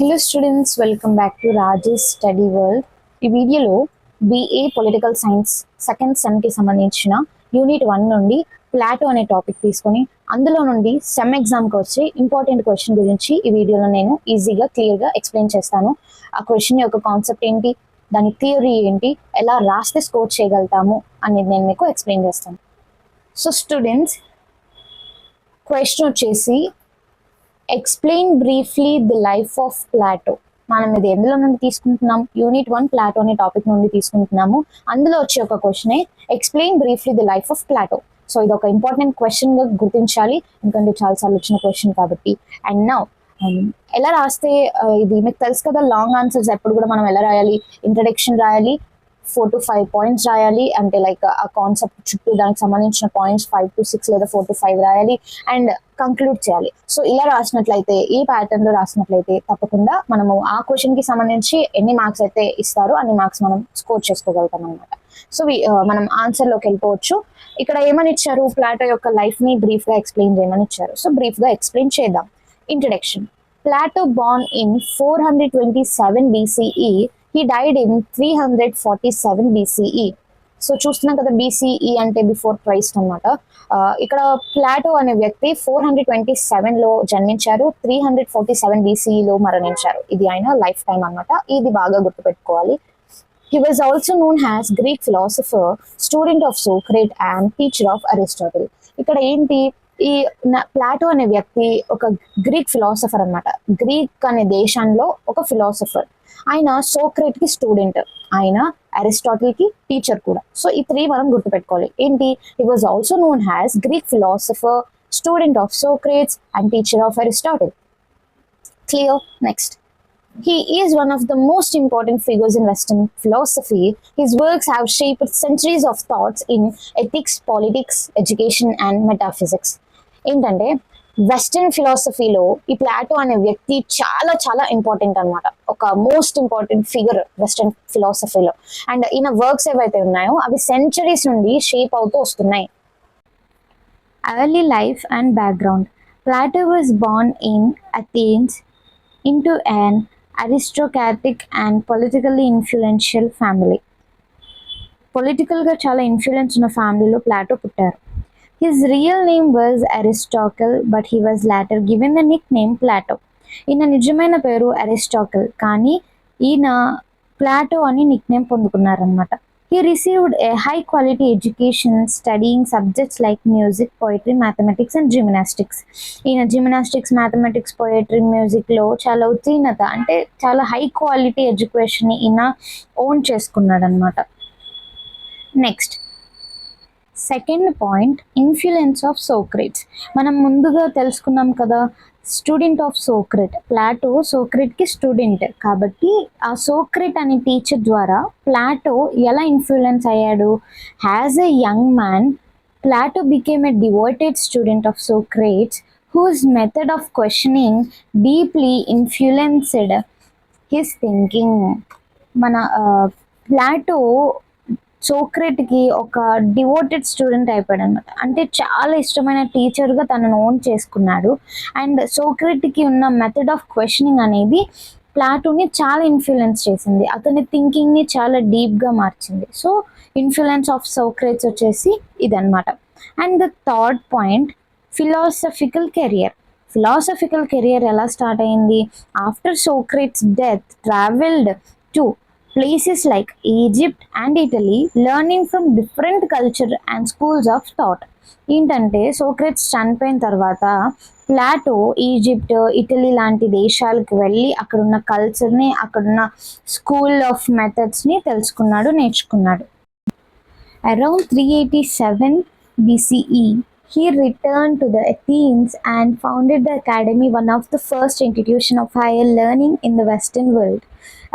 Hello students, welcome back to Rajesh study world. ఈ వీడియోలో BA political science second సెమ్కి సంబంధించిన unit 1 నుండి ప్లాటో అనే టాపిక్ తీసుకొని అందులో నుండి సెమ్ ఎగ్జామ్కి వచ్చే ఇంపార్టెంట్ క్వశ్చన్ గురించి ఈ వీడియోలో నేను ఈజీగా క్లియర్గా ఎక్స్ప్లెయిన్ చేస్తాను. ఆ క్వశ్చన్ యొక్క కాన్సెప్ట్ ఏంటి, దాని థియరీ ఏంటి, ఎలా రాస్తే స్కోర్ చేయగలుగుతాము అనేది నేను మీకు ఎక్స్ప్లెయిన్ చేస్తాను. సో స్టూడెంట్స్, క్వశ్చన్ వచ్చేసి explain briefly the life of Plato. మనం ఇది ఎందులో నుండి తీసుకుంటున్నాం? యూనిట్ 1 ప్లాటో అనే టాపిక్ నుండి తీసుకుంటున్నాము. అందులో వచ్చే ఒక క్వశ్చనే explain briefly the life of Plato. So ఇది ఒక ఇంపార్టెంట్ క్వశ్చన్గా గుర్తించాలి, ఎందుకంటే చాలాసార్లు వచ్చిన క్వశ్చన్ కాబట్టి. అండ్ నౌ ఎలా రాస్తే ఇది మీకు తెలుసు కదా, లాంగ్ ఆన్సర్స్ ఎప్పుడు కూడా మనం ఎలా రాయాలి? ఇంట్రడక్షన్ రాయాలి, 4 to 5 పాయింట్స్ రాయాలి, అంటే లైక్ ఆ కాన్సెప్ట్ చుట్టూ దానికి సంబంధించిన పాయింట్స్ 5 to 6 లేదా 4 to 5 రాయాలి అండ్ కంక్లూడ్ చేయాలి. సో ఇలా రాసినట్లయితే, ఈ ప్యాటర్న్ లో రాసినట్లయితే తప్పకుండా మనము ఆ క్వశ్చన్ కి సంబంధించి ఎన్ని మార్క్స్ అయితే ఇస్తారో అన్ని మార్క్స్ మనం స్కోర్ చేసుకోగలుగుతాం అనమాట. సో మనం ఆన్సర్ లోకి వెళ్ళిపోవచ్చు. ఇక్కడ ఏమని ఇచ్చారు? ప్లాటో యొక్క లైఫ్ ని బ్రీఫ్ గా ఎక్స్ప్లెయిన్ చేయమని ఇచ్చారు. సో బ్రీఫ్ గా ఎక్స్ప్లెయిన్ చేద్దాం. Introduction. Plato born in 427 BCE. He died in 347 BCE. So చూస్తున్నాం కదా, BCE అంటే బిఫోర్ క్రైస్ట్ అనమాట. ఇక్కడ ప్లాటో అనే వ్యక్తి 427లో జన్మించారు, 347 BCEలో మరణించారు. ఇది ఆయన లైఫ్ టైం అనమాట. ఇది బాగా గుర్తుపెట్టుకోవాలి. He was also known as Greek philosopher, student of Socrates and teacher of Aristotle. ఇక్కడ ఏంటి, ఈ ప్లాటో అనే వ్యక్తి ఒక గ్రీక్ ఫిలాసఫర్ అనమాట. గ్రీక్ అనే దేశంలో ఒక ఫిలాసఫర్. ఆయన సోక్రేట్ కి స్టూడెంట్, ఆయన అరిస్టాటిల్ కి టీచర్ కూడా. సో ఈ 3 మనం గుర్తుపెట్టుకోవాలి. ఏంటి? He was also known as Greek philosopher, student of Socrates and teacher of Aristotle. Clear? Next. He is one of the most important figures in Western philosophy. His works have shaped centuries of thoughts in ethics, politics, education and metaphysics. ఏంటంటే western ఫిలాసఫీలో ఈ Plato అనే వ్యక్తి చాలా చాలా important అనమాట. ఒక most important figure western ఫిలాసఫీలో. అండ్ ఈయన వర్క్స్ ఏవైతే ఉన్నాయో అవి సెంచరీస్ నుండి షేప్ అవుతూ వస్తున్నాయి. Early life and background. Plato was born in Athens into an aristocratic and politically influential family. పొలిటికల్గా చాలా ఇన్ఫ్లుయెన్స్ ఉన్న ఫ్యామిలీలో ప్లాటో పుట్టారు. His real name was Aristotle, but he was later given the nickname Plato. ఈయన నిజమైన పేరు Aristotle, కానీ ఈయన ప్లాటో అని nickname పొందుకున్నారనమాట. He received a high quality education studying subjects like music, poetry, mathematics and gymnastics. ఈయన gymnastics, mathematics, poetry, మ్యూజిక్లో చాలా ఉత్తీర్ణత, అంటే చాలా హై క్వాలిటీ ఎడ్యుకేషన్ ఈయన ఓన్ చేసుకున్నాడు అనమాట. Next, second point, influence of Socrates. మనం ముందుగా తెలుసుకున్నాం కదా, స్టూడెంట్ ఆఫ్ సోక్రేట్. ప్లాటో సోక్రేట్కి స్టూడెంట్ కాబట్టి ఆ సోక్రేట్ అనే టీచర్ ద్వారా ప్లాటో ఎలా ఇన్ఫ్లుయెన్స్ అయ్యాడు? As a young man, Plato became a devoted student of Socrates whose method of questioning deeply influenced his thinking. మన ప్లాటో సోక్రేట్కి ఒక డివోటెడ్ స్టూడెంట్ అయిపోయాడు అనమాట. అంటే చాలా ఇష్టమైన టీచర్గా తనను ఓన్ చేసుకున్నాడు. అండ్ సోక్రేట్కి ఉన్న మెథడ్ ఆఫ్ క్వశ్చనింగ్ అనేది ప్లాటోని చాలా ఇన్ఫ్లుయెన్స్ చేసింది, అతని థింకింగ్ని చాలా డీప్గా మార్చింది. సో ఇన్ఫ్లుయెన్స్ ఆఫ్ సోక్రేట్స్ వచ్చేసి ఇదనమాట. And the third point, philosophical career. Philosophical career ఎలా స్టార్ట్ అయింది? After Socrates death travelled to places like Egypt and Italy, learning from different culture and schools of thought. ఏంటంటే Socrates చనిపోయిన తర్వాత Plato Egypt, Italy లాంటి దేశాలకు వెళ్ళి అక్కడున్న కల్చర్ని, అక్కడున్న స్కూల్ ఆఫ్ మెథడ్స్ని తెలుసుకున్నాడు, నేర్చుకున్నాడు. Around 387 BCE, he returned to the Athens and founded the academy, one of the first institution of higher learning in the Western world.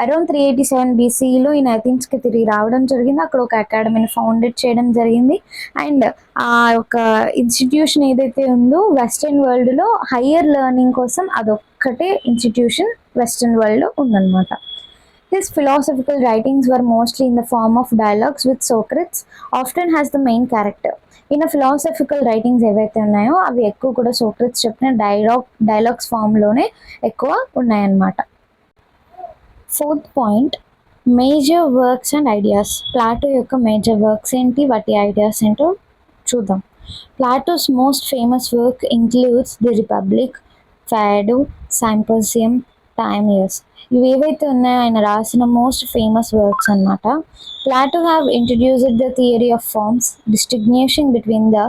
Around 387 BCEలో ఈయన అథెన్స్కి తిరిగి రావడం జరిగింది. అక్కడ ఒక అకాడమీని ఫౌండెడ్ చేయడం జరిగింది. అండ్ ఆ ఒక ఇన్స్టిట్యూషన్ ఏదైతే ఉందో వెస్టర్న్ వరల్డ్లో హయ్యర్ లెర్నింగ్ కోసం అదొక్కటే ఇన్స్టిట్యూషన్ వెస్టర్న్ వరల్డ్లో ఉందన్నమాట. His philosophical writings were mostly in the form of dialogues with Socrates, often has the main character. ఈయన ఫిలాసఫికల్ రైటింగ్స్ ఏవైతే ఉన్నాయో అవి ఎక్కువ కూడా సోక్రట్స్ చెప్పిన డైలాగ్స్ ఫామ్లోనే ఎక్కువ ఉన్నాయన్నమాట. Fourth point, major works and ideas. Plato యొక్క మేజర్ వర్క్స్ ఏంటి, వాటి ఐడియాస్ ఏంటో చూద్దాం. Plato's most famous work includes the Republic, Phaedo, Symposium, Timaeus. ఇవి ఏవైతే ఉన్నాయో ఆయన రాసిన మోస్ట్ ఫేమస్ వర్క్స్ అన్నమాట. Plato have introduced the theory of forms, distinguishing between the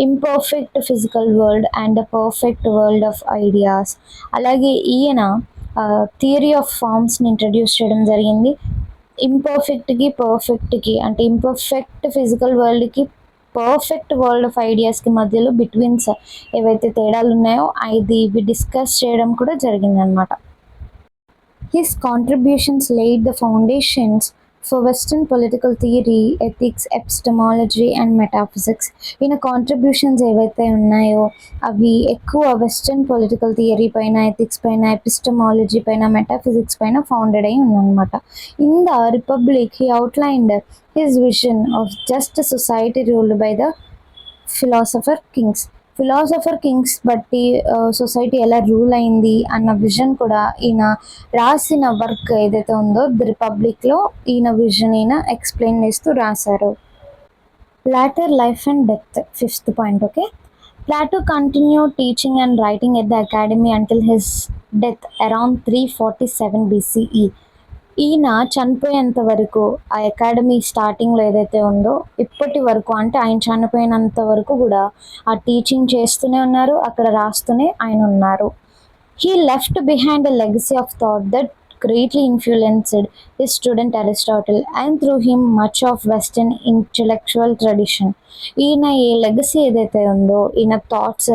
imperfect physical world and the perfect world of ideas. అలాగే ఈయన theory of ఫార్మ్స్ని introduce చేయడం జరిగింది. ఇంపర్ఫెక్ట్కి పర్ఫెక్ట్కి, అంటే ఇంపర్ఫెక్ట్ ఫిజికల్ వరల్డ్కి పర్ఫెక్ట్ వరల్డ్ ఆఫ్ ఐడియాస్కి మధ్యలో బిట్వీన్స్ ఏవైతే తేడాలు ఉన్నాయో ఇవి డిస్కస్ చేయడం కూడా జరిగిందనమాట. His contributions laid the foundations for Western political theory, ethics, epistemology and metaphysics. ఈయన కాంట్రిబ్యూషన్స్ ఏవైతే ఉన్నాయో అవి ఎక్కువ వెస్టర్న్ పొలిటికల్ థియరీ పైన, ఎథిక్స్ పైన, ఎపిస్టమాలజీ పైన, మెటాఫిజిక్స్ పైన ఫౌండెడ్ అయి ఉందన్నమాట. In the Republic he outlined his vision of just society ruled by the philosopher kings బట్టి సొసైటీ ఎలా రూల్ అయింది అన్న విజన్ కూడా ఈయన రాసిన వర్క్ ఏదైతే ఉందో ది రిపబ్లిక్లో ఈయన విజన్ ఈయన ఎక్స్ప్లెయిన్ చేస్తూ రాశారు. Plato's life and death, fifth point. Okay, Plato continued teaching and writing at the academy until his death around 347 BCE. ఈయన చనిపోయేంత వరకు ఆ అకాడమీ స్టార్టింగ్లో ఏదైతే ఉందో ఇప్పటి వరకు, అంటే ఆయన చనిపోయినంత వరకు కూడా ఆ టీచింగ్ చేస్తూనే ఉన్నారు, అక్కడ రాస్తూనే ఆయన ఉన్నారు. He left behind a legacy of thought that greatly influenced his student Aristotle and through him much of Western intellectual tradition. ఈయన ఈ లెగసీ ఏదైతే ఉందో, ఈయన థాట్స్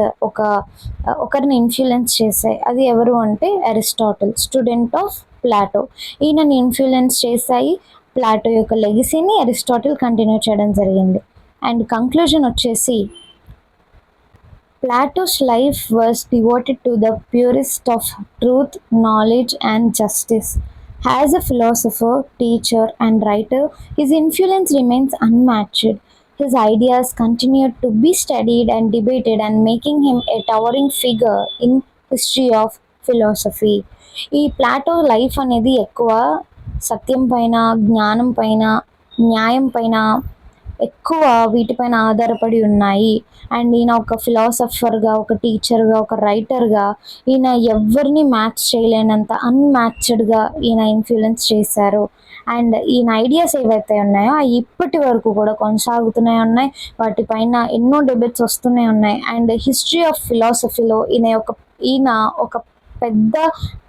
ఒకరిని ఇన్ఫ్లుయెన్స్ చేశాయి. అది ఎవరు అంటే అరిస్టాటిల్, స్టూడెంట్ ఆఫ్ ప్లాటో. ఈయనని ఇన్ఫ్లుయెన్స్ చేశాయి. ప్లాటో యొక్క లెగసీని అరిస్టాటిల్ కంటిన్యూ చేయడం జరిగింది. అండ్ కంక్లూజన్ వచ్చేసి, Plato's life was devoted to the purest of truth, knowledge, and justice. As a philosopher, teacher, and writer, his influence remains unmatched. His ideas continue to be studied and debated, and making him a towering figure in history of philosophy. ఈ Plato life అనేది ఎక్కువ సత్యం పైన, జ్ఞానం పైన, న్యాయం పైన, ఎక్కువ వీటిపైన ఆధారపడి ఉన్నాయి. అండ్ ఈయన ఒక ఫిలాసఫర్గా, ఒక టీచర్గా, ఒక రైటర్గా ఈయన ఎవరిని మ్యాచ్ చేయలేనంత అన్మ్యాచ్డ్గా ఈయన ఇన్ఫ్లుయెన్స్ చేశారు. అండ్ ఈయన ఐడియాస్ ఏవైతే ఉన్నాయో అవి ఇప్పటి వరకు కూడా కొనసాగుతూనే ఉన్నాయి, వాటిపైన ఎన్నో డిబేట్స్ వస్తూనే ఉన్నాయి. అండ్ హిస్టరీ ఆఫ్ ఫిలాసఫీలో ఈయన ఒక పెద్ద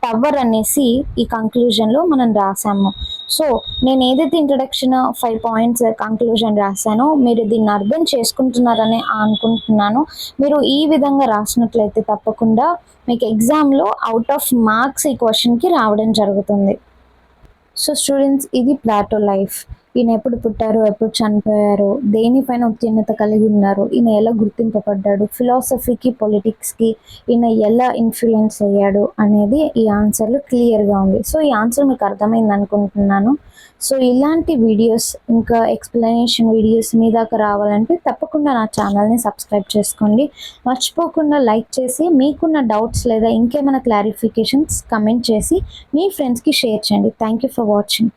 టవర్ అనేసి ఈ కంక్లూజన్లో మనం రాసాము. సో నేను ఏదైతే ఇంట్రడక్షన్ 5 పాయింట్స్ కంక్లూజన్ రాశానో మీరు దీన్ని అర్థం చేసుకుంటున్నారని అనుకుంటున్నాను. మీరు ఈ విధంగా రాసినట్లయితే తప్పకుండా మీకు ఎగ్జామ్లో అవుట్ ఆఫ్ మార్క్స్ ఈ క్వశ్చన్కి రావడం జరుగుతుంది. సో స్టూడెంట్స్, ఇది ప్లాటో లైఫ్. ఈయన ఎప్పుడు పుట్టారు, ఎప్పుడు చనిపోయారు, దేనిపైన ఉత్తీర్ణత కలిగి ఉన్నారు, ఈయన ఎలా గుర్తింపబడ్డాడు, ఫిలాసఫీకి, పొలిటిక్స్కి ఈయన ఎలా ఇన్ఫ్లుయెన్స్ అయ్యాడు అనేది ఈ ఆన్సర్లో క్లియర్గా ఉంది. సో ఈ ఆన్సర్ మీకు అర్థమైంది అనుకుంటున్నాను. సో ఇలాంటి వీడియోస్, ఇంకా ఎక్స్ప్లెనేషన్ వీడియోస్ మీ దాకా రావాలంటే తప్పకుండా నా ఛానల్ని సబ్స్క్రైబ్ చేసుకోండి. మర్చిపోకుండా లైక్ చేసి మీకున్న డౌట్స్ లేదా ఇంకేమైనా క్లారిఫికేషన్స్ కమెంట్ చేసి మీ ఫ్రెండ్స్కి షేర్ చేయండి. Thank you for watching.